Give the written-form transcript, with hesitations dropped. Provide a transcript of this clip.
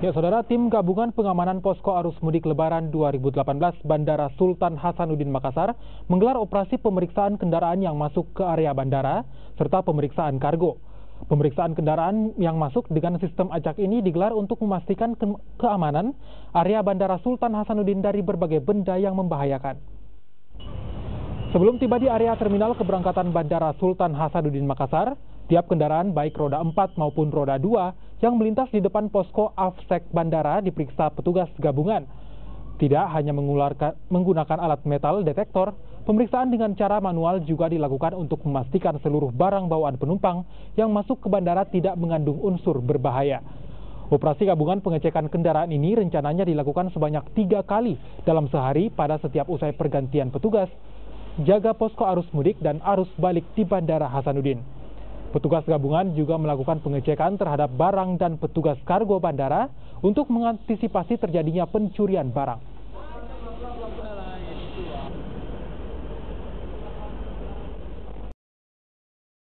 Ya, Saudara, tim gabungan pengamanan posko arus mudik Lebaran 2018 Bandara Sultan Hasanuddin Makassar menggelar operasi pemeriksaan kendaraan yang masuk ke area bandara serta pemeriksaan kargo. Pemeriksaan kendaraan yang masuk dengan sistem acak ini digelar untuk memastikan keamanan area Bandara Sultan Hasanuddin dari berbagai benda yang membahayakan. Sebelum tiba di area terminal keberangkatan Bandara Sultan Hasanuddin Makassar, tiap kendaraan baik roda 4 maupun roda 2 yang melintas di depan posko AFSEK Bandara diperiksa petugas gabungan. Tidak hanya menggunakan alat metal detektor, pemeriksaan dengan cara manual juga dilakukan untuk memastikan seluruh barang bawaan penumpang yang masuk ke bandara tidak mengandung unsur berbahaya. Operasi gabungan pengecekan kendaraan ini rencananya dilakukan sebanyak 3 kali dalam sehari pada setiap usai pergantian petugas jaga posko arus mudik dan arus balik di Bandara Hasanuddin. Petugas gabungan juga melakukan pengecekan terhadap barang dan petugas kargo bandara untuk mengantisipasi terjadinya pencurian barang.